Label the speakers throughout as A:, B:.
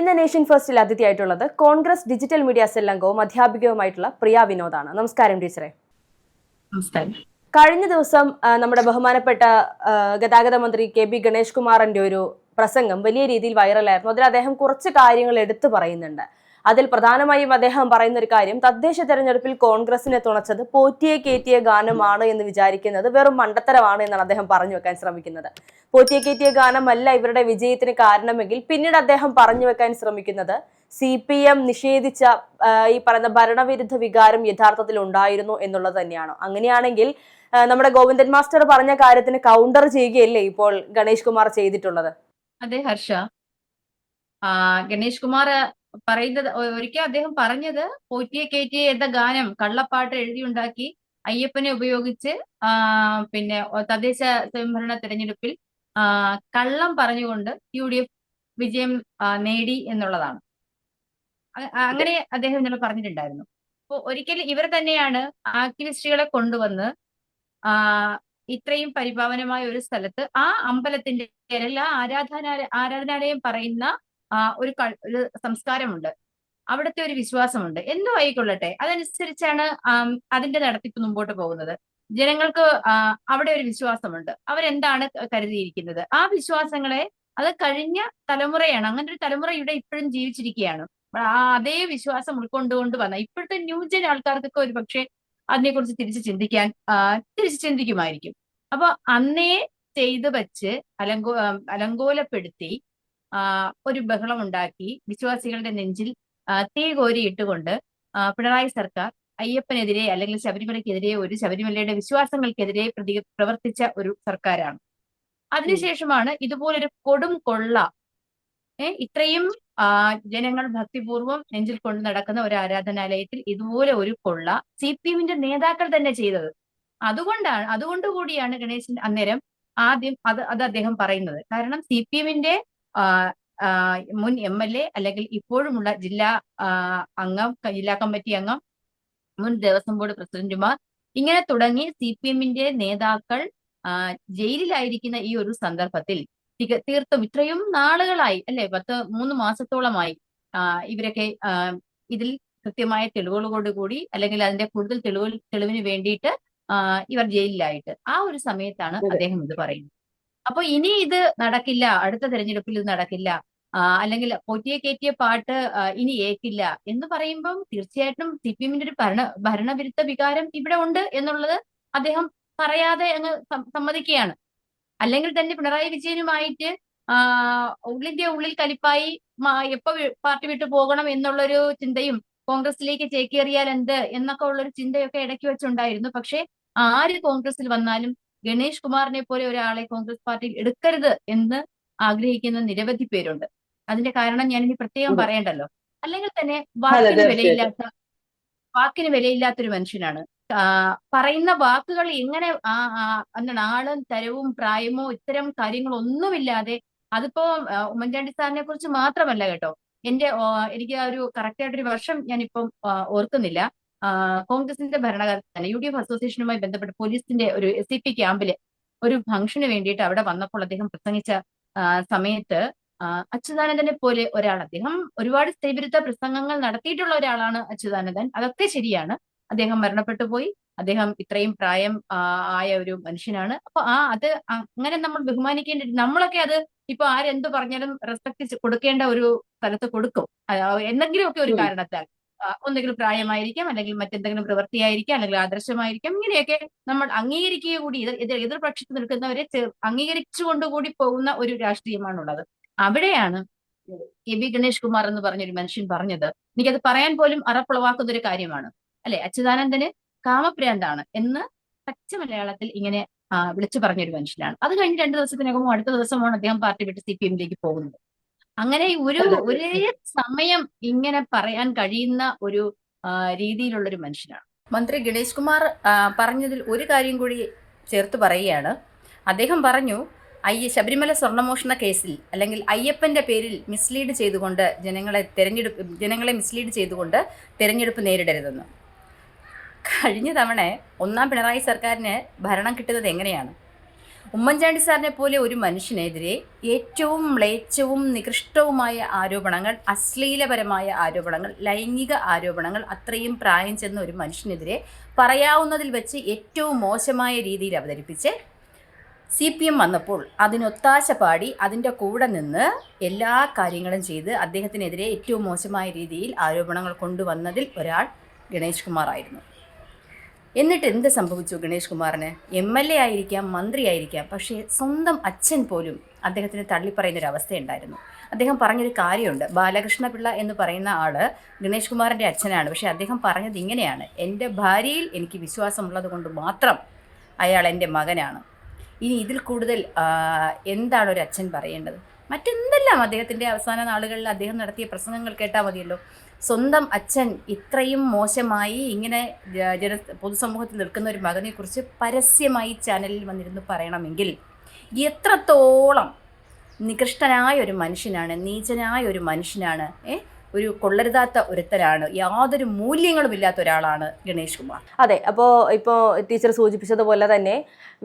A: ഇന്ന് നേഷൻ ഫസ്റ്റിൽ അതിഥിയായിട്ടുള്ളത് Congress digital media cell അംഗവും അധ്യാപികവുമായിട്ടുള്ള പ്രിയ വിനോദാണ്. നമസ്കാരം ടീച്ചറെ.
B: നമസ്കാരം.
A: കഴിഞ്ഞ ദിവസം നമ്മുടെ ബഹുമാനപ്പെട്ട ഗതാഗത മന്ത്രി കെ.ബി. ഗണേഷ് കുമാറിന്റെ ഒരു പ്രസംഗം വലിയ രീതിയിൽ വൈറലായിരുന്നു. അതിൽ അദ്ദേഹം കുറച്ച് കാര്യങ്ങൾ എടുത്തു പറയുന്നുണ്ട്. അതിൽ പ്രധാനമായും അദ്ദേഹം പറയുന്ന ഒരു കാര്യം, തദ്ദേശ തെരഞ്ഞെടുപ്പിൽ കോൺഗ്രസിനെ തുണച്ചത് പോറ്റിയെ കയറ്റിയ ഗാനമാണ് എന്ന് വിചാരിക്കുന്നത് വെറും മണ്ടത്തരമാണ് എന്നാണ് അദ്ദേഹം പറഞ്ഞു വെക്കാൻ ശ്രമിക്കുന്നത്. പോറ്റിയെ കയറ്റിയ ഗാനമല്ല ഇവരുടെ വിജയത്തിന് കാരണമെങ്കിൽ പിന്നീട് അദ്ദേഹം പറഞ്ഞു വെക്കാൻ ശ്രമിക്കുന്നത് CPM നിഷേധിച്ച ഈ പറയുന്ന ഭരണവിരുദ്ധ വികാരം യഥാർത്ഥത്തിൽ ഉണ്ടായിരുന്നു എന്നുള്ളത് തന്നെയാണ്. അങ്ങനെയാണെങ്കിൽ നമ്മുടെ ഗോവിന്ദൻ മാസ്റ്റർ പറഞ്ഞ കാര്യത്തിന് കൗണ്ടർ ചെയ്യുകയല്ലേ ഇപ്പോൾ ഗണേഷ് കുമാർ ചെയ്തിട്ടുള്ളത്?
B: അതെ ഹർഷ, ഗണേഷ് കുമാർ പറയുന്നത്, ഒരിക്കൽ അദ്ദേഹം പറഞ്ഞത് പോറ്റിയെ കയറ്റിയ എന്ന ഗാനം കള്ളപ്പാട്ട് എഴുതിയുണ്ടാക്കി അയ്യപ്പനെ ഉപയോഗിച്ച് പിന്നെ തദ്ദേശ സ്വയംഭരണ തെരഞ്ഞെടുപ്പിൽ കള്ളം പറഞ്ഞുകൊണ്ട് UDF വിജയം നേടി എന്നുള്ളതാണ്. അങ്ങനെ അദ്ദേഹം ഇന്നലെ പറഞ്ഞിട്ടുണ്ടായിരുന്നു. അപ്പോൾ ഒരിക്കൽ ഇവർ തന്നെയാണ് ആക്ടിവിസ്റ്റുകളെ കൊണ്ടുവന്ന് ഇത്രയും പരിപാവനമായ ഒരു സ്ഥലത്ത് ആ അമ്പലത്തിന്റെ എല്ലാ ആരാധനാലയം പറയുന്ന ഒരു സംസ്കാരമുണ്ട്, അവിടുത്തെ ഒരു വിശ്വാസമുണ്ട്. എന്തോ ആയിക്കൊള്ളട്ടെ, അതനുസരിച്ചാണ് അതിന്റെ നടത്തിപ്പ് മുമ്പോട്ട് പോകുന്നത്. ജനങ്ങൾക്ക് അവിടെ ഒരു വിശ്വാസമുണ്ട്. അവരെന്താണ് കരുതിയിരിക്കുന്നത്, ആ വിശ്വാസങ്ങളെ, അത് കഴിഞ്ഞ തലമുറയാണ്, അങ്ങനെ ഒരു തലമുറ ഇവിടെ ഇപ്പോഴും ജീവിച്ചിരിക്കുകയാണ്. അതേ വിശ്വാസം ഉൾക്കൊണ്ടുകൊണ്ട് വന്ന ഇപ്പോഴത്തെ ന്യൂജൻ ആൾക്കാർക്കൊക്കെ ഒരു പക്ഷേ അതിനെക്കുറിച്ച് തിരിച്ച് ചിന്തിക്കുമായിരിക്കും. അപ്പൊ അന്നേ ചെയ്തു വച്ച് അലങ്കോലപ്പെടുത്തി ഒരു ബഹളം ഉണ്ടാക്കി വിശ്വാസികളുടെ നെഞ്ചിൽ തീ കോരിയിട്ടുകൊണ്ട് പിണറായി സർക്കാർ അയ്യപ്പനെതിരെ അല്ലെങ്കിൽ ശബരിമലയ്ക്കെതിരെ, ശബരിമലയുടെ വിശ്വാസങ്ങൾക്കെതിരെ പ്രവർത്തിച്ച ഒരു സർക്കാരാണ്. അതിനുശേഷമാണ് ഇതുപോലൊരു കൊടും കൊള്ള, ഇത്രയും ജനങ്ങൾ ഭക്തിപൂർവ്വം നെഞ്ചിൽ കൊണ്ട് നടക്കുന്ന ഒരു ആരാധനാലയത്തിൽ ഇതുപോലെ ഒരു കൊള്ള CPM നേതാക്കൾ തന്നെ ചെയ്തത്. അതുകൊണ്ടുകൂടിയാണ് ഗണേശൻ അന്നേരം ആദ്യം അത് അദ്ദേഹം പറയുന്നത്. കാരണം CPM മുൻ MLA അല്ലെങ്കിൽ ഇപ്പോഴുമുള്ള ജില്ലാ കമ്മിറ്റി അംഗം, മുൻ ദേവസ്വം ബോർഡ് പ്രസിഡന്റുമാർ, ഇങ്ങനെ തുടങ്ങി CPM നേതാക്കൾ ജയിലിലായിരിക്കുന്ന ഈ ഒരു സന്ദർഭത്തിൽ തീർത്തും ഇത്രയും നാളുകളായി, അല്ലെ, 3 മാസത്തോളമായി ഇവരൊക്കെ ഇതിൽ കൃത്യമായ തെളിവുകളോടുകൂടി അല്ലെങ്കിൽ അതിന്റെ കൂടുതൽ തെളിവിന് വേണ്ടിയിട്ട് ഇവർ ജയിലിലായിട്ട് ആ ഒരു സമയത്താണ് അദ്ദേഹം ഇത് പറയുന്നത്. അപ്പൊ ഇനി ഇത് നടക്കില്ല, അടുത്ത തെരഞ്ഞെടുപ്പിൽ ഇത് നടക്കില്ല, അല്ലെങ്കിൽ പോറ്റിയെ കയറ്റിയ പാട്ട് ഇനി ഏക്കില്ല എന്ന് പറയുമ്പം തീർച്ചയായിട്ടും CPM ഒരു ഭരണവിരുദ്ധ വികാരം ഇവിടെ ഉണ്ട് എന്നുള്ളത് അദ്ദേഹം പറയാതെ അങ്ങ് സമ്മതിക്കുകയാണ്. അല്ലെങ്കിൽ തന്നെ പിണറായി വിജയനുമായിട്ട് ഉള്ളിന്റെ ഉള്ളിൽ കലിപ്പായി എപ്പോ പാർട്ടി വിട്ടു പോകണം എന്നുള്ളൊരു ചിന്തയും കോൺഗ്രസിലേക്ക് ചേക്കേറിയാൽ എന്ത് എന്നൊക്കെ ഉള്ളൊരു ചിന്തയൊക്കെ ഇടയ്ക്ക് വെച്ചുണ്ടായിരുന്നു. പക്ഷെ ആര് കോൺഗ്രസിൽ വന്നാലും ഗണേഷ് കുമാറിനെ പോലെ ഒരാളെ കോൺഗ്രസ് പാർട്ടിയിൽ എടുക്കരുത് എന്ന് ആഗ്രഹിക്കുന്ന നിരവധി പേരുണ്ട്. അതിന്റെ കാരണം ഞാൻ ഇനി പ്രത്യേകം പറയണ്ടല്ലോ. അല്ലെങ്കിൽ തന്നെ വാക്കിന് വിലയില്ലാത്തൊരു മനുഷ്യനാണ്. പറയുന്ന വാക്കുകൾ എങ്ങനെ എന്താണ്, ആളും തരവും പ്രായമോ ഇത്തരം കാര്യങ്ങളൊന്നുമില്ലാതെ, അതിപ്പോ ഉമ്മൻചാണ്ടി സാറിനെ കുറിച്ച് മാത്രമല്ല കേട്ടോ, എനിക്ക് ഒരു കറക്റ്റായിട്ടൊരു വർഷം ഞാനിപ്പം ഓർക്കുന്നില്ല. കോൺഗ്രസിന്റെ ഭരണകാലത്ത് തന്നെ UDF അസോസിയേഷനുമായി ബന്ധപ്പെട്ട് പോലീസിന്റെ ഒരു SCP ക്യാമ്പില് ഒരു ഫംഗ്ഷന് വേണ്ടിയിട്ട് അവിടെ വന്നപ്പോൾ അദ്ദേഹം പ്രസംഗിച്ച സമയത്ത് അച്യുതാനന്ദനെ പോലെ ഒരാൾ, അദ്ദേഹം ഒരുപാട് സ്ത്രീവിരുദ്ധ പ്രസംഗങ്ങൾ നടത്തിയിട്ടുള്ള ഒരാളാണ് അച്യുതാനന്ദൻ, അതൊക്കെ ശരിയാണ്. അദ്ദേഹം മരണപ്പെട്ടു പോയി. അദ്ദേഹം ഇത്രയും പ്രായം ആയ ഒരു മനുഷ്യനാണ്. അപ്പൊ അത് അങ്ങനെ നമ്മൾ ബഹുമാനിക്കേണ്ട, നമ്മളൊക്കെ അത് ഇപ്പൊ ആരെന്ത് പറഞ്ഞാലും റെസ്പെക്ട് കൊടുക്കേണ്ട ഒരു സ്ഥലത്ത് കൊടുക്കും. എന്തെങ്കിലുമൊക്കെ ഒരു കാരണത്താൽ, ഒന്നെങ്കിലും പ്രായമായിരിക്കാം, അല്ലെങ്കിൽ മറ്റെന്തെങ്കിലും പ്രവൃത്തിയായിരിക്കാം, അല്ലെങ്കിൽ ആദർശമായിരിക്കാം, ഇങ്ങനെയൊക്കെ നമ്മൾ അംഗീകരിക്കുക കൂടി, എതിർപക്ഷത്ത് നിൽക്കുന്നവരെ അംഗീകരിച്ചുകൊണ്ടുകൂടി പോകുന്ന ഒരു രാഷ്ട്രീയമാണുള്ളത്. അവിടെയാണ് കെ.ബി. ഗണേഷ് കുമാർ എന്ന് പറഞ്ഞൊരു മനുഷ്യൻ പറഞ്ഞത്. എനിക്കത് പറയാൻ പോലും അറപ്പുളവാക്കുന്ന ഒരു കാര്യമാണ്. അല്ലെ, അച്യുതാനന്ദന് കാമഭ്രാന്താണ് എന്ന് പച്ച മലയാളത്തിൽ ഇങ്ങനെ വിളിച്ചു പറഞ്ഞൊരു മനുഷ്യനാണ്. അത് കഴിഞ്ഞ് 2 ദിവസത്തിനകമോ അടുത്ത ദിവസമാണ് അദ്ദേഹം പാർട്ടി വിട്ട് CPM പോകുന്നത്. അങ്ങനെ ഒരേ സമയം ഇങ്ങനെ പറയാൻ കഴിയുന്ന ഒരു രീതിയിലുള്ള ഒരു മനുഷ്യനാണ് മന്ത്രി ഗണേഷ് കുമാർ. പറഞ്ഞതിൽ ഒരു കാര്യം കൂടി ചേർത്ത് പറയുകയാണ്. അദ്ദേഹം പറഞ്ഞു, ശബരിമല സ്വർണ്ണമോഷണ കേസിൽ അല്ലെങ്കിൽ അയ്യപ്പന്റെ പേരിൽ മിസ്ലീഡ് ചെയ്തുകൊണ്ട് ജനങ്ങളെ മിസ്ലീഡ് ചെയ്തുകൊണ്ട് തെരഞ്ഞെടുപ്പ് നേരിടരുതെന്ന്. കഴിഞ്ഞ തവണ 1ാം പിണറായി സർക്കാരിന് ഭരണം കിട്ടുന്നത് എങ്ങനെയാണ്?
C: ഉമ്മൻചാണ്ടി സാറിനെ പോലെ ഒരു മനുഷ്യനെതിരെ ഏറ്റവും മ്ലേച്ഛവും നികൃഷ്ടവുമായ ആരോപണങ്ങൾ, അശ്ലീലപരമായ ആരോപണങ്ങൾ, ലൈംഗിക ആരോപണങ്ങൾ അത്രയും പ്രായം ചെന്ന ഒരു മനുഷ്യനെതിരെ പറയാവുന്നതിൽ വെച്ച് ഏറ്റവും മോശമായ രീതിയിൽ അവതരിപ്പിച്ച് CPM വന്നപ്പോൾ അതിനൊത്താശ പാടി അതിൻ്റെ കൂടെ നിന്ന് എല്ലാ കാര്യങ്ങളും ചെയ്ത് അദ്ദേഹത്തിനെതിരെ ഏറ്റവും മോശമായ രീതിയിൽ ആരോപണങ്ങൾ കൊണ്ടുവന്നതിൽ ഒരാൾ ഗണേഷ് കുമാർ ആയിരുന്നു. എന്നിട്ട് എന്ത് സംഭവിച്ചു? ഗണേഷ് കുമാറിന് MLA ആയിരിക്കാം, മന്ത്രിയായിരിക്കാം, പക്ഷേ സ്വന്തം അച്ഛൻ പോലും അദ്ദേഹത്തിന് തള്ളിപ്പറയുന്നൊരവസ്ഥയുണ്ടായിരുന്നു. അദ്ദേഹം പറഞ്ഞൊരു കാര്യമുണ്ട്. ബാലകൃഷ്ണ പിള്ള എന്ന് പറയുന്ന ആൾ ഗണേഷ് കുമാറിൻ്റെ അച്ഛനാണ്. പക്ഷേ അദ്ദേഹം പറഞ്ഞത് ഇങ്ങനെയാണ്: എൻ്റെ ഭാര്യയിൽ എനിക്ക് വിശ്വാസമുള്ളത് കൊണ്ട് മാത്രം അയാൾ എൻ്റെ മകനാണ്. ഇനി ഇതിൽ കൂടുതൽ എന്താണ് ഒരു അച്ഛൻ പറയേണ്ടത്? മറ്റെന്തെല്ലാം അദ്ദേഹത്തിൻ്റെ അവസാന നാളുകളിൽ അദ്ദേഹം നടത്തിയ പ്രസംഗങ്ങൾ കേട്ടാൽ മതിയല്ലോ. സ്വന്തം അച്ഛൻ ഇത്രയും മോശമായി ഇങ്ങനെ പൊതുസമൂഹത്തിൽ നിൽക്കുന്ന ഒരു മകനെക്കുറിച്ച് പരസ്യമായി ചാനലിൽ വന്നിരുന്ന് പറയണമെങ്കിൽ എത്രത്തോളം നികൃഷ്ടനായ ഒരു മനുഷ്യനാണ്, നീചനായ ഒരു മനുഷ്യനാണ്, ഒരു കൊള്ളരുതാത്ത ഒരുത്തരാണ്, യാതൊരു മൂല്യങ്ങളും ഇല്ലാത്ത ഒരാളാണ് ഗണേഷ് കുമാർ.
A: അതെ, ഇപ്പോൾ ടീച്ചർ സൂചിപ്പിച്ചതുപോലെ തന്നെ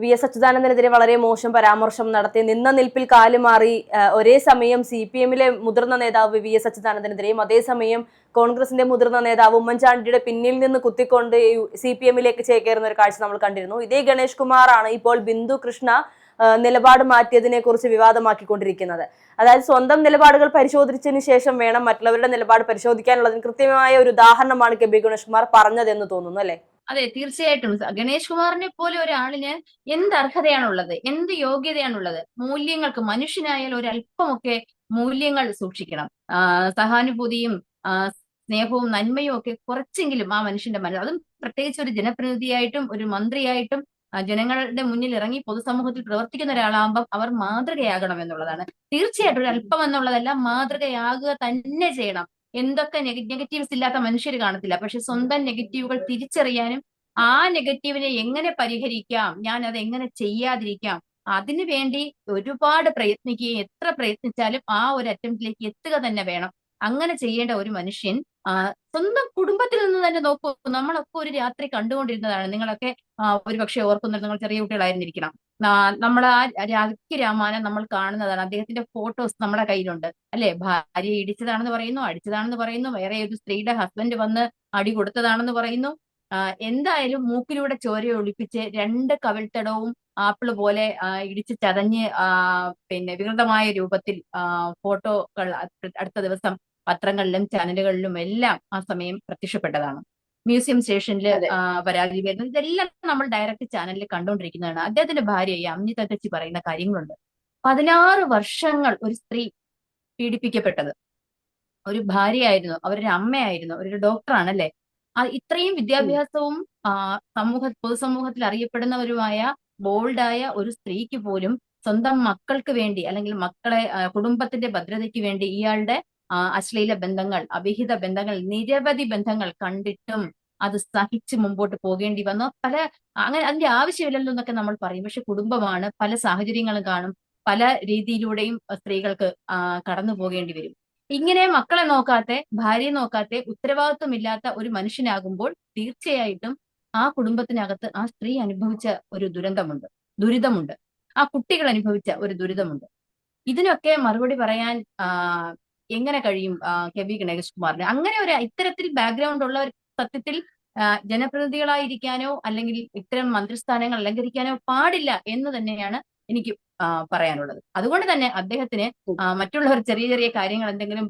A: VS അച്യുതാനന്ദനെതിരെ വളരെ മോശം പരാമർശം നടത്തി നിന്ന നിൽപ്പിൽ കാലുമാറി ഒരേ സമയം CPM-ലെ മുതിർന്ന നേതാവ് VS അച്യുതാനന്ദനെതിരെയും അതേസമയം കോൺഗ്രസിന്റെ മുതിർന്ന നേതാവ് ഉമ്മൻചാണ്ടിയുടെ പിന്നിൽ നിന്ന് കുത്തിക്കൊണ്ട് CPM-ലേക്ക് ചേക്കേറുന്ന ഒരു കാഴ്ച നമ്മൾ കണ്ടിരുന്നു. ഇതേ ഗണേഷ് കുമാറാണ് ഇപ്പോൾ ബിന്ദു കൃഷ്ണ നിലപാട് മാറ്റിയതിനെ കുറിച്ച് വിവാദമാക്കിക്കൊണ്ടിരിക്കുന്നത്. അതായത് സ്വന്തം നിലപാടുകൾ പരിശോധിച്ചതിന് ശേഷം വേണം മറ്റുള്ളവരുടെ നിലപാട് പരിശോധിക്കാനുള്ളതിന് കൃത്യമായ ഒരു ഉദാഹരണമാണ് KB ഗണേഷ് കുമാർ പറഞ്ഞതെന്ന് തോന്നുന്നു, അല്ലെ?
B: അതെ, തീർച്ചയായിട്ടും. ഗണേഷ് കുമാറിനെ പോലെ ഒരാളിന് എന്ത് അർഹതയാണുള്ളത്, എന്ത് യോഗ്യതയാണുള്ളത്? മൂല്യങ്ങൾക്ക്, മനുഷ്യനായാൽ ഒരല്പമൊക്കെ മൂല്യങ്ങൾ സൂക്ഷിക്കണം. സഹാനുഭൂതിയും സ്നേഹവും നന്മയും ഒക്കെ കുറച്ചെങ്കിലും ആ മനുഷ്യന്റെ മനസ്സിൽ, അതും പ്രത്യേകിച്ച് ഒരു ജനപ്രതിനിധിയായിട്ടും ഒരു മന്ത്രിയായിട്ടും ജനങ്ങളുടെ മുന്നിൽ ഇറങ്ങി പൊതുസമൂഹത്തിൽ പ്രവർത്തിക്കുന്ന ഒരാളാകുമ്പം അവർ മാതൃകയാകണം എന്നുള്ളതാണ്. തീർച്ചയായിട്ടും ഒരു അല്പം എന്നുള്ളതല്ല, മാതൃകയാകുക തന്നെ ചെയ്യണം. എന്തൊക്കെ നെഗറ്റീവ്സ് ഇല്ലാത്ത മനുഷ്യർ കാണത്തില്ല. പക്ഷെ സ്വന്തം നെഗറ്റീവുകൾ തിരിച്ചറിയാനും ആ നെഗറ്റീവിനെ എങ്ങനെ പരിഹരിക്കാം, ഞാൻ അത് എങ്ങനെ ചെയ്യാതിരിക്കാം, അതിനു വേണ്ടി ഒരുപാട് പ്രയത്നിക്കുകയും എത്ര പ്രയത്നിച്ചാലും ആ ഒരു അറ്റംപ്റ്റിലേക്ക് എത്തുക തന്നെ വേണം. അങ്ങനെ ചെയ്യേണ്ട ഒരു മനുഷ്യൻ സ്വന്തം കുടുംബത്തിൽ നിന്ന് തന്നെ നോക്കൂ. നമ്മളൊക്കെ ഒരു രാത്രി കണ്ടുകൊണ്ടിരുന്നതാണ്. നിങ്ങളൊക്കെ ഒരുപക്ഷെ ഓർക്കുന്നത്, നിങ്ങൾ ചെറിയ കുട്ടികളായിരുന്നിരിക്കണം. നമ്മൾ ആ രാഖി രാമായണം നമ്മൾ കാണുന്നതാണ്. അദ്ദേഹത്തിന്റെ ഫോട്ടോസ് നമ്മുടെ കയ്യിലുണ്ട്, അല്ലെ? ഭാര്യ ഇടിച്ചതാണെന്ന് പറയുന്നു, അടിച്ചതാണെന്ന് പറയുന്നു, വേറെ ഒരു സ്ത്രീയുടെ ഹസ്ബൻഡ് വന്ന് അടി കൊടുത്തതാണെന്ന് പറയുന്നു. എന്തായാലും മൂക്കിലൂടെ ചോര ഒളിപ്പിച്ച് 2 കവിൾത്തടവും ആപ്പിള് പോലെ ഇടിച്ച് ചതഞ്ഞ് പിന്നെ വികൃതമായ രൂപത്തിൽ ഫോട്ടോകൾ അടുത്ത ദിവസം പത്രങ്ങളിലും ചാനലുകളിലും എല്ലാം ആ സമയം പ്രത്യക്ഷപ്പെട്ടതാണ്. മ്യൂസിയം സ്റ്റേഷനിൽ പരാതി വരുന്നത്, ഇതെല്ലാം നമ്മൾ ഡയറക്റ്റ് ചാനലിൽ കണ്ടുകൊണ്ടിരിക്കുന്നതാണ്. അദ്ദേഹത്തിന്റെ ഭാര്യ അമ്നി തങ്കച്ചി പറയുന്ന കാര്യങ്ങളുണ്ട്. 16 വർഷങ്ങൾ ഒരു സ്ത്രീ പീഡിപ്പിക്കപ്പെട്ടത്. ഒരു ഭാര്യയായിരുന്നു, അവരൊരു അമ്മയായിരുന്നു, അവരൊരു ഡോക്ടറാണല്ലേ. ഇത്രയും വിദ്യാഭ്യാസവും പൊതുസമൂഹത്തിൽ അറിയപ്പെടുന്നവരുമായ ബോൾഡായ ഒരു സ്ത്രീക്ക് പോലും സ്വന്തം മക്കൾക്ക് വേണ്ടി, അല്ലെങ്കിൽ മക്കളെ കുടുംബത്തിന്റെ ഭദ്രതയ്ക്ക് വേണ്ടി ഇയാളുടെ അശ്ലീല ബന്ധങ്ങൾ, അവിഹിത ബന്ധങ്ങൾ, നിരവധി ബന്ധങ്ങൾ കണ്ടിട്ടും അത് സഹിച്ച് മുമ്പോട്ട് പോകേണ്ടി വന്നു. അങ്ങനെ അതിന്റെ ആവശ്യമില്ലല്ലോ എന്നൊക്കെ നമ്മൾ പറയും. പക്ഷെ കുടുംബമാണ്, പല സാഹചര്യങ്ങളും കാണും, പല രീതിയിലൂടെയും സ്ത്രീകൾക്ക് കടന്നു പോകേണ്ടി വരും. ഇങ്ങനെ മക്കളെ നോക്കാത്തെ, ഭാര്യയെ നോക്കാത്തെ, ഉത്തരവാദിത്വമില്ലാത്ത ഒരു മനുഷ്യനാകുമ്പോൾ തീർച്ചയായിട്ടും ആ കുടുംബത്തിനകത്ത് ആ സ്ത്രീ അനുഭവിച്ച ഒരു ദുരിതമുണ്ട്, ആ കുട്ടികൾ അനുഭവിച്ച ഒരു ദുരിതമുണ്ട്. ഇതിനൊക്കെ മറുപടി പറയാൻ എങ്ങനെ കഴിയും KB ഗണേഷ് കുമാറിന്? അങ്ങനെ ഒരു ഇത്തരത്തിൽ ബാക്ക്ഗ്രൗണ്ട് ഉള്ള ഒരു സത്യത്തിൽ ജനപ്രതിനിധികളായിരിക്കാനോ അല്ലെങ്കിൽ ഇത്തരം മന്ത്രിസ്ഥാനങ്ങൾ അലങ്കരിക്കാനോ പാടില്ല എന്ന് തന്നെയാണ് എനിക്ക് പറയാനുള്ളത്. അതുകൊണ്ട് തന്നെ അദ്ദേഹത്തിന് മറ്റുള്ളവർ ചെറിയ ചെറിയ കാര്യങ്ങൾ എന്തെങ്കിലും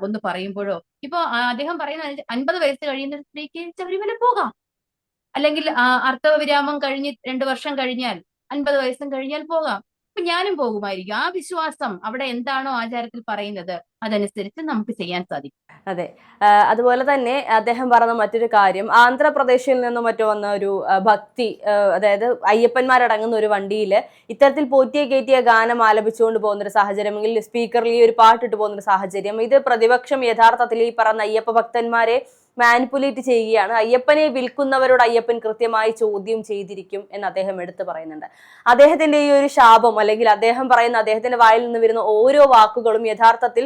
B: ഒന്ന് പറയുമ്പോഴോ, ഇപ്പൊ അദ്ദേഹം പറയുന്ന 50 വയസ്സ് കഴിയുന്ന സ്ത്രീക്ക് ശബരിമല പോകാം, അല്ലെങ്കിൽ അർത്ഥവിരാമം കഴിഞ്ഞ് 2 വർഷം കഴിഞ്ഞാൽ 50 വയസ്സും കഴിഞ്ഞാൽ പോകാം. അപ്പൊ ഞാനും പോകുമായിരിക്കും. ആ വിശ്വാസം അവിടെ എന്താണോ ആചാരത്തിൽ പറയുന്നത് അതനുസരിച്ച് നമുക്ക് ചെയ്യാൻ സാധിക്കും.
A: അതെ, അതുപോലെ തന്നെ അദ്ദേഹം പറഞ്ഞ മറ്റൊരു കാര്യം, ആന്ധ്രാപ്രദേശിൽ നിന്നും മറ്റോ വന്ന ഒരു ഭക്തി, അതായത് അയ്യപ്പന്മാരടങ്ങുന്ന ഒരു വണ്ടിയിൽ ഇത്തരത്തിൽ പോറ്റിയ കയറ്റിയ ഗാനം ആലപിച്ചുകൊണ്ട് പോകുന്നൊരു സാഹചര്യം, അല്ലെങ്കിൽ സ്പീക്കറിൽ ഈ ഒരു പാട്ടിട്ട് പോകുന്നൊരു സാഹചര്യം, ഇത് പ്രതിപക്ഷം യഥാർത്ഥത്തിൽ ഈ പറഞ്ഞ അയ്യപ്പ ഭക്തന്മാരെ മാനിപ്പുലേറ്റ് ചെയ്യുകയാണ്. അയ്യപ്പനെ വിൽക്കുന്നവരോട് അയ്യപ്പൻ കൃത്യമായി ചോദ്യം ചെയ്തിരിക്കും എന്ന് അദ്ദേഹം എടുത്തു പറയുന്നുണ്ട്. അദ്ദേഹത്തിന്റെ ഈ ഒരു ശാപം, അല്ലെങ്കിൽ അദ്ദേഹം പറയുന്ന അദ്ദേഹത്തിന്റെ വായിൽ നിന്ന് വരുന്ന ഓരോ വാക്കുകളും യഥാർത്ഥത്തിൽ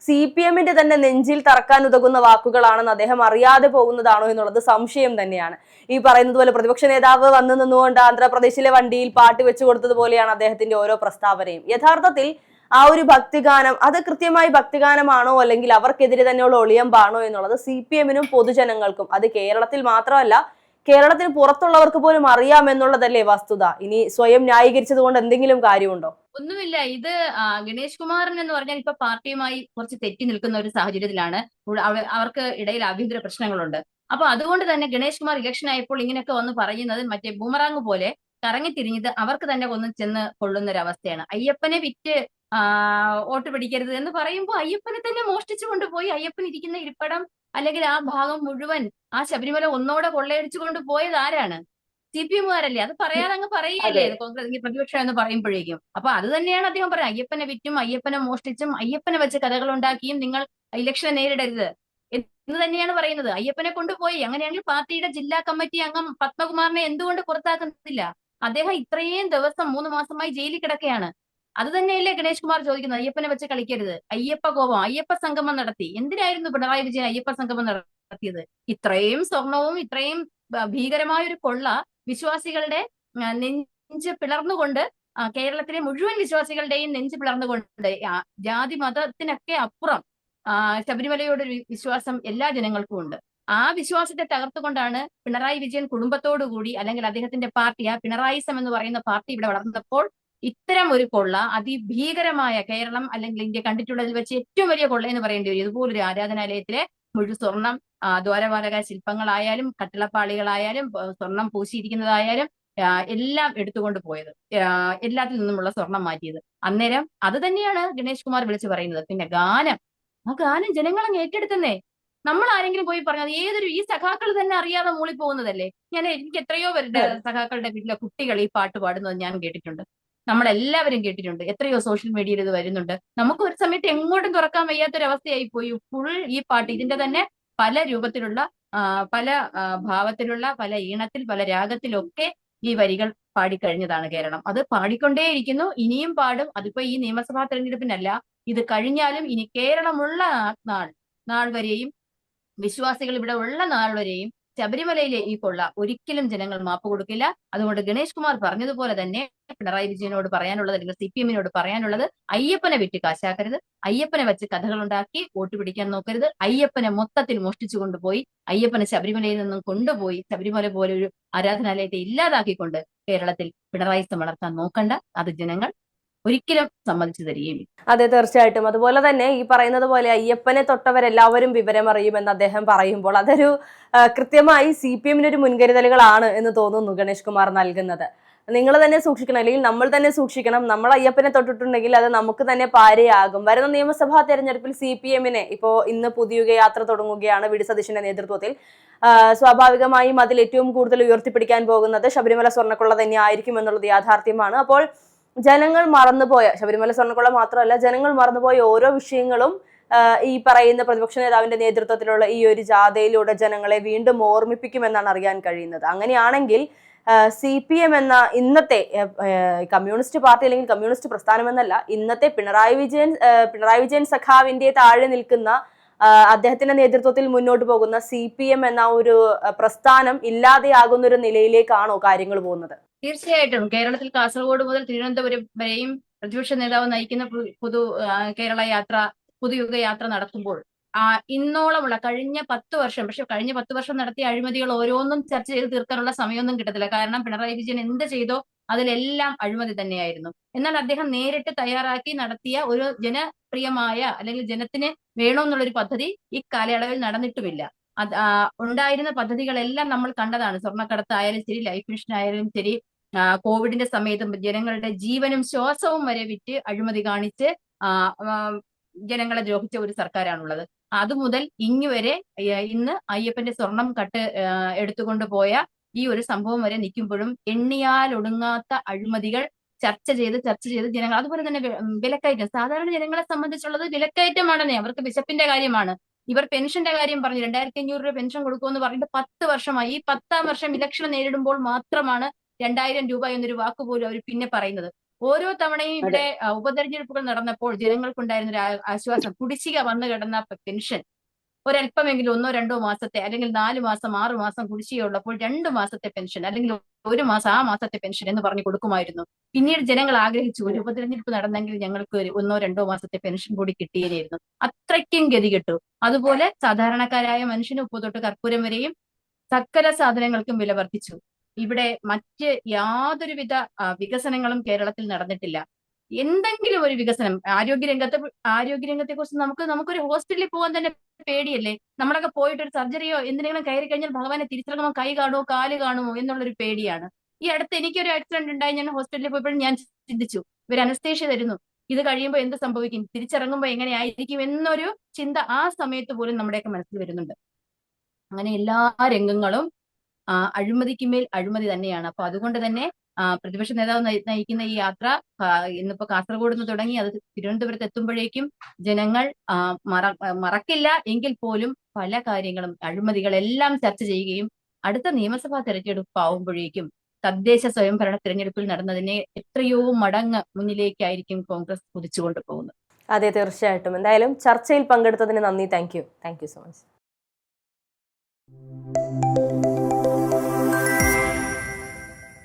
A: CPM-ന്റെ തന്നെ നെഞ്ചിൽ തറക്കാൻ ഉതകുന്ന വാക്കുകളാണെന്ന് അദ്ദേഹം അറിയാതെ പോകുന്നതാണോ എന്നുള്ളത് സംശയം തന്നെയാണ്. ഈ പറയുന്നത് പോലെ പ്രതിപക്ഷ നേതാവ് വന്നു നിന്നുകൊണ്ട് ആന്ധ്രാപ്രദേശിലെ വണ്ടിയിൽ പാട്ട് വെച്ചു കൊടുത്തതുപോലെയാണ് അദ്ദേഹത്തിന്റെ ഓരോ പ്രസ്താവനയും. യഥാർത്ഥത്തിൽ ആ ഒരു ഭക്തിഗാനം അത് കൃത്യമായി ഭക്തിഗാനമാണോ അല്ലെങ്കിൽ അവർക്കെതിരെ തന്നെയുള്ള ഒളിയമ്പാണോ എന്നുള്ളത് CPM-നും പൊതുജനങ്ങൾക്കും, അത് കേരളത്തിൽ മാത്രമല്ല കേരളത്തിന് പുറത്തുള്ളവർക്ക് പോലും അറിയാമെന്നുള്ളതല്ലേ വസ്തുത. ഇനി സ്വയം ന്യായീകരിച്ചത് കൊണ്ട് എന്തെങ്കിലും കാര്യമുണ്ടോ?
B: ഒന്നുമില്ല. ഇത് ഗണേഷ് കുമാറിൻ എന്ന് പറഞ്ഞാൽ ഇപ്പൊ പാർട്ടിയുമായി കുറച്ച് തെറ്റി നിൽക്കുന്ന ഒരു സാഹചര്യത്തിലാണ്. അവർക്ക് ഇടയിൽ ആഭ്യന്തര പ്രശ്നങ്ങളുണ്ട്. അപ്പൊ അതുകൊണ്ട് തന്നെ ഗണേഷ് കുമാർ ഇലക്ഷൻ ആയപ്പോൾ ഇങ്ങനെയൊക്കെ വന്ന് പറയുന്നത് മറ്റേ ബൂമറാങ് പോലെ കറങ്ങിത്തിരിഞ്ഞത് അവർക്ക് തന്നെ ഒന്ന് ചെന്ന് കൊള്ളുന്ന ഒരു അവസ്ഥയാണ്. അയ്യപ്പനെ വിറ്റ് വോട്ട് പിടിക്കരുത് എന്ന് പറയുമ്പോൾ അയ്യപ്പനെ തന്നെ മോഷ്ടിച്ചു കൊണ്ടുപോയി അയ്യപ്പൻ ഇരിക്കുന്ന ഇരിപ്പിടം അല്ലെങ്കിൽ ആ ഭാഗം മുഴുവൻ ആ ശബരിമല ഒന്നോടെ കൊള്ളയടിച്ചു കൊണ്ട് പോയത് ആരാണ്? CPM-കാരല്ലേ? അത് പറയാതെ അങ്ങ് പറയുകയല്ലേ കോൺഗ്രസ് പ്രതിപക്ഷം എന്ന് പറയുമ്പോഴേക്കും. അപ്പൊ അത് തന്നെയാണ് അദ്ദേഹം പറയുന്നത്. അയ്യപ്പനെ വിറ്റും അയ്യപ്പനെ മോഷ്ടിച്ചും അയ്യപ്പനെ വെച്ച് കഥകൾ ഉണ്ടാക്കിയും നിങ്ങൾ ഇലക്ഷനെ നേരിടരുത് എന്ന് തന്നെയാണ് പറയുന്നത്. അയ്യപ്പനെ കൊണ്ടുപോയി. അങ്ങനെയാണെങ്കിൽ പാർട്ടിയുടെ ജില്ലാ കമ്മിറ്റി അംഗം പത്മകുമാറിനെ എന്തുകൊണ്ട് പുറത്താക്കുന്നില്ല? അദ്ദേഹം ഇത്രയും ദിവസം 3 മാസമായി ജയിലിൽ കിടക്കുകയാണ്. അത് തന്നെയല്ലേ ഗണേഷ് കുമാർ ചോദിക്കുന്നത്? അയ്യപ്പനെ വെച്ച് കളിക്കരുത്. അയ്യപ്പ കോപം, അയ്യപ്പ സംഗമം നടത്തി. എന്തിനായിരുന്നു പിണറായി വിജയൻ അയ്യപ്പ സംഗമം നടത്തിയത്? ഇത്രയും സ്വർണവും ഇത്രയും ഭീകരമായ ഒരു കൊള്ള വിശ്വാസികളുടെ നെഞ്ച് പിളർന്നുകൊണ്ട്, കേരളത്തിലെ മുഴുവൻ വിശ്വാസികളുടെയും നെഞ്ച് പിളർന്നുകൊണ്ട്, ജാതി മതത്തിനൊക്കെ അപ്പുറം ശബരിമലയോടൊരു വിശ്വാസം എല്ലാ ജനങ്ങൾക്കും ഉണ്ട്. ആ വിശ്വാസത്തെ തകർത്തുകൊണ്ടാണ് പിണറായി വിജയൻ കുടുംബത്തോടുകൂടി അല്ലെങ്കിൽ അദ്ദേഹത്തിന്റെ പാർട്ടി, ആ പിണറായിസം എന്ന് പറയുന്ന പാർട്ടി ഇവിടെ വളർന്നപ്പോൾ ഇത്തരം ഒരു കൊള്ള, അതിഭീകരമായ, കേരളം അല്ലെങ്കിൽ ഇന്ത്യ കണ്ടിട്ടുള്ളതിൽ വെച്ച് ഏറ്റവും വലിയ കൊള്ള എന്ന് പറയേണ്ടി വരും. ഇതുപോലൊരു ആരാധനാലയത്തിലെ മുഴുവൻ സ്വർണം, ദ്വാരപാലക ശില്പങ്ങളായാലും കട്ടിളപ്പാളികളായാലും സ്വർണം പൂശിയിരിക്കുന്നതായാലും എല്ലാം എടുത്തുകൊണ്ട് പോയത്, എല്ലാത്തിൽ നിന്നുമുള്ള സ്വർണം മാറ്റിയത്. അന്നേരം അത് തന്നെയാണ് ഗണേഷ് കുമാർ വിളിച്ചു പറയുന്നത്. പിന്നെ ഗാനം, ആ ഗാനം ജനങ്ങളങ്ങ് ഏറ്റെടുത്തന്നേ. നമ്മൾ ആരെങ്കിലും പോയി പറഞ്ഞത് ഏതൊരു ഈ സഖാക്കൾ തന്നെ അറിയാതെ മൂളി പോകുന്നതല്ലേ. എനിക്ക് എത്രയോ പേരുടെ സഖാക്കളുടെ വീട്ടിലെ കുട്ടികൾ ഈ പാട്ട് പാടുന്നത് ഞാൻ കേട്ടിട്ടുണ്ട്. നമ്മളെല്ലാവരും കേട്ടിട്ടുണ്ട്. എത്രയോ സോഷ്യൽ മീഡിയയിൽ ഇത് വരുന്നുണ്ട്. നമുക്ക് ഒരു സമയത്ത് എങ്ങോട്ടും തുറക്കാൻ വയ്യാത്തൊരവസ്ഥയായി പോയി. ഫുൾ ഈ പാട്ട്, ഇതിന്റെ തന്നെ പല രൂപത്തിലുള്ള, പല ഭാവത്തിലുള്ള, പല ഈണത്തിൽ, പല രാഗത്തിലൊക്കെ ഈ വരികൾ പാടിക്കഴിഞ്ഞതാണ് കേരളം. അത് പാടിക്കൊണ്ടേയിരിക്കുന്നു, ഇനിയും പാടും. അതിപ്പോ ഈ നിയമസഭാ തെരഞ്ഞെടുപ്പിനല്ല, ഇത് കഴിഞ്ഞാലും ഇനി കേരളമുള്ള നാൾ വരെയും, വിശ്വാസികൾ ഇവിടെ ഉള്ള നാൾ വരെയും ശബരിമലയിലെ ഈ കൊള്ള ഒരിക്കലും ജനങ്ങൾ മാപ്പ് കൊടുക്കില്ല. അതുകൊണ്ട് ഗണേഷ് കുമാർ പറഞ്ഞതുപോലെ തന്നെ പിണറായി വിജയനോട് പറയാനുള്ളത്, അല്ലെങ്കിൽ CPM-നോട് പറയാനുള്ളത്, അയ്യപ്പനെ വിറ്റ് കാശാക്കരുത്, അയ്യപ്പനെ വെച്ച് കഥകൾ ഉണ്ടാക്കി വോട്ട് പിടിക്കാൻ നോക്കരുത്, അയ്യപ്പനെ മൊത്തത്തിൽ മോഷ്ടിച്ചു കൊണ്ടുപോയി, അയ്യപ്പനെ ശബരിമലയിൽ നിന്നും കൊണ്ടുപോയി ശബരിമല പോലെ ഒരു ആരാധനാലയത്തെ ഇല്ലാതാക്കിക്കൊണ്ട് കേരളത്തിൽ പിണറായിസം വളർത്താൻ നോക്കണ്ട. അത് ജനങ്ങൾ ഒരിക്കലും സമ്മതിച്ചു തരികയും.
A: അതെ, തീർച്ചയായിട്ടും. അതുപോലെ തന്നെ ഈ പറയുന്നത് പോലെ അയ്യപ്പനെ തൊട്ടവരെല്ലാവരും വിവരമറിയുമെന്ന് അദ്ദേഹം പറയുമ്പോൾ അതൊരു കൃത്യമായി CPM-ന് ഒരു മുൻകരുതലുകളാണ് എന്ന് തോന്നുന്നു ഗണേഷ് കുമാർ നൽകുന്നത്. നിങ്ങൾ തന്നെ സൂക്ഷിക്കണം, അല്ലെങ്കിൽ നമ്മൾ തന്നെ സൂക്ഷിക്കണം. നമ്മൾ അയ്യപ്പനെ തൊട്ടിട്ടുണ്ടെങ്കിൽ അത് നമുക്ക് തന്നെ പാരയാകും. വരുന്ന നിയമസഭാ തെരഞ്ഞെടുപ്പിൽ CPM-നെ ഇന്ന് പുതിയുഗ യാത്ര തുടങ്ങുകയാണ് വി ഡി സതീശന്റെ നേതൃത്വത്തിൽ. സ്വാഭാവികമായും അതിൽ ഏറ്റവും കൂടുതൽ ഉയർത്തിപ്പിടിക്കാൻ പോകുന്നത് ശബരിമല സ്വർണ്ണക്കൊള്ള തന്നെ ആയിരിക്കും എന്നുള്ളത് യാഥാർത്ഥ്യമാണ്. അപ്പോൾ ജനങ്ങൾ മറന്നുപോയ, ശബരിമല സ്വർണ്ണക്കൊള്ള മാത്രമല്ല, ജനങ്ങൾ മറന്നുപോയ ഓരോ വിഷയങ്ങളും ഈ പറയുന്ന പ്രതിപക്ഷ നേതാവിന്റെ നേതൃത്വത്തിലുള്ള ഈ ഒരു ജാഥയിലൂടെ ജനങ്ങളെ വീണ്ടും ഓർമ്മിപ്പിക്കുമെന്നാണ് അറിയാൻ കഴിയുന്നത്. അങ്ങനെയാണെങ്കിൽ CPM എന്ന ഇന്നത്തെ കമ്മ്യൂണിസ്റ്റ് പാർട്ടി, അല്ലെങ്കിൽ കമ്മ്യൂണിസ്റ്റ് പ്രസ്ഥാനം എന്നല്ല, ഇന്നത്തെ പിണറായി വിജയൻ സഖാവിന്റെ താഴെ നിൽക്കുന്ന, അദ്ദേഹത്തിന്റെ നേതൃത്വത്തിൽ മുന്നോട്ട് പോകുന്ന CPM എന്ന ഒരു പ്രസ്ഥാനം ഇല്ലാതെയാകുന്ന ഒരു നിലയിലേക്കാണോ കാര്യങ്ങൾ പോകുന്നത്?
B: തീർച്ചയായിട്ടും. കേരളത്തിൽ കാസർഗോഡ് മുതൽ തിരുവനന്തപുരം വരെയും പ്രതിപക്ഷ നേതാവ് നയിക്കുന്ന കേരള യാത്ര, പുതുയുഗ യാത്ര നടത്തുമ്പോൾ ഇന്നോളമുള്ള കഴിഞ്ഞ 10 വർഷം, പക്ഷെ കഴിഞ്ഞ 10 വർഷം നടത്തിയ അഴിമതികൾ ഓരോന്നും ചർച്ച ചെയ്ത് തീർക്കാനുള്ള സമയമൊന്നും കിട്ടത്തില്ല. കാരണം പിണറായി വിജയൻ എന്ത് ചെയ്തോ അതിലെല്ലാം അഴിമതി തന്നെയായിരുന്നു. എന്നാൽ അദ്ദേഹം നേരിട്ട് തയ്യാറാക്കി നടത്തിയ ഒരു ജനപ്രിയമായ, അല്ലെങ്കിൽ ജനത്തിന് വേണമെന്നുള്ളൊരു പദ്ധതി ഈ കാലയളവിൽ നടന്നിട്ടുമില്ല. ഉണ്ടായിരുന്ന പദ്ധതികളെല്ലാം നമ്മൾ കണ്ടതാണ്. സ്വർണ്ണക്കടത്തായാലും ശരി, ലൈഫ് മിഷൻ ആയാലും ശരി, കോവിഡിന്റെ സമയത്തും ജനങ്ങളുടെ ജീവനും ശ്വാസവും വരെ വിറ്റ് അഴിമതി കാണിച്ച് ജനങ്ങളെ ദ്രോഹിച്ച ഒരു സർക്കാരാണുള്ളത്. അതുമുതൽ ഇങ്ങുവരെ ഇന്ന് അയ്യപ്പന്റെ സ്വർണം എടുത്തുകൊണ്ട് പോയ ഈ ഒരു സംഭവം വരെ നിൽക്കുമ്പോഴും എണ്ണിയാൽ ഒടുങ്ങാത്ത അഴിമതികൾ ചർച്ച ചെയ്ത് ജനങ്ങൾ, അതുപോലെ തന്നെ വിലക്കയറ്റം, സാധാരണ ജനങ്ങളെ സംബന്ധിച്ചുള്ളത് വിലക്കയറ്റമാണെന്നേ. അവർക്ക് വിശപ്പിന്റെ കാര്യമാണ്. ഇവർ പെൻഷന്റെ കാര്യം പറഞ്ഞു, 2500 രൂപ പെൻഷൻ കൊടുക്കുമെന്ന് പറഞ്ഞിട്ട് 10 വർഷമായി. ഈ 10ാം വർഷം ഇലക്ഷൻ നേരിടുമ്പോൾ മാത്രമാണ് 2000 രൂപ എന്നൊരു വാക്ക് പോലും അവർ പിന്നെ പറയുന്നത്. ഓരോ തവണയും ഇവിടെ ഉപതെരഞ്ഞെടുപ്പുകൾ നടന്നപ്പോൾ ജനങ്ങൾക്കുണ്ടായിരുന്ന ഒരു ആശ്വാസം, കുടിശ്ശിക വന്നു കിടന്ന പെൻഷൻ ഒരല്പമെങ്കിലും 1-2 മാസത്തെ അല്ലെങ്കിൽ 4 മാസം 6 മാസം കുടിശ്ശികയുള്ളപ്പോൾ 2 മാസത്തെ പെൻഷൻ അല്ലെങ്കിൽ 1 മാസം ആ മാസത്തെ പെൻഷൻ എന്ന് പറഞ്ഞു കൊടുക്കുമായിരുന്നു. പിന്നീട് ജനങ്ങൾ ആഗ്രഹിച്ചു ഒരു ഉപതെരഞ്ഞെടുപ്പ് നടന്നെങ്കിൽ ഞങ്ങൾക്ക് 1-2 മാസത്തെ പെൻഷൻ കൂടി കിട്ടിയേനെയിരുന്നു. അത്രയ്ക്കും ഗതികെട്ടു. അതുപോലെ സാധാരണക്കാരായ മനുഷ്യന് ഉപ്പ് തൊട്ട് കർപ്പൂരം വരെയും സകല സാധനങ്ങൾക്കും വില വർദ്ധിച്ചു. ഇവിടെ മറ്റ് യാതൊരുവിധ വികസനങ്ങളും കേരളത്തിൽ നടന്നിട്ടില്ല. എന്തെങ്കിലും ഒരു വികസനം ആരോഗ്യരംഗത്തെ കുറിച്ച് നമുക്കൊരു ഹോസ്പിറ്റലിൽ പോകാൻ തന്നെ പേടിയല്ലേ? നമ്മളൊക്കെ പോയിട്ട് ഒരു സർജറിയോ എന്തിനെങ്കിലും കയറി കഴിഞ്ഞാൽ ഭഗവാനെ തിരിച്ചിറങ്ങുമ്പോൾ കൈ കാണുമോ കാല് കാണുമോ എന്നുള്ളൊരു പേടിയാണ്. ഈ അടുത്ത് എനിക്കൊരു ആക്സിഡന്റ് ഉണ്ടായി, ഞാൻ ഹോസ്പിറ്റലിൽ പോയപ്പോഴും ഞാൻ ചിന്തിച്ചു, ഇവർ അനസ്തേഷ്യ തരുന്നു, ഇത് കഴിയുമ്പോൾ എന്ത് സംഭവിക്കും, തിരിച്ചിറങ്ങുമ്പോൾ എങ്ങനെയായിരിക്കും എന്നൊരു ചിന്ത ആ സമയത്ത് പോലും നമ്മുടെയൊക്കെ മനസ്സിൽ വരുന്നുണ്ട്. അങ്ങനെ എല്ലാ രംഗങ്ങളും അഴിമതിക്കുമേൽ അഴിമതി തന്നെയാണ്. അപ്പൊ അതുകൊണ്ട് തന്നെ പ്രതിപക്ഷ നേതാവ് നയിക്കുന്ന ഈ യാത്ര ഇന്നിപ്പോ കാസർഗോഡ് നിന്ന് തുടങ്ങി അത് തിരുവനന്തപുരത്ത് എത്തുമ്പോഴേക്കും ജനങ്ങൾ മറക്കില്ല എങ്കിൽ പോലും പല കാര്യങ്ങളും അഴിമതികളെല്ലാം ചർച്ച ചെയ്യുകയും അടുത്ത നിയമസഭാ തെരഞ്ഞെടുപ്പ് ആവുമ്പോഴേക്കും തദ്ദേശ സ്വയംഭരണ തെരഞ്ഞെടുപ്പിൽ നടന്നതിനെ എത്രയോ മടങ്ങ് മുന്നിലേക്കായിരിക്കും കോൺഗ്രസ് കുതിച്ചുകൊണ്ട് പോകുന്നത്.
A: അതെ, തീർച്ചയായിട്ടും. എന്തായാലും ചർച്ചയിൽ പങ്കെടുത്തതിന് നന്ദി. Thank you so much.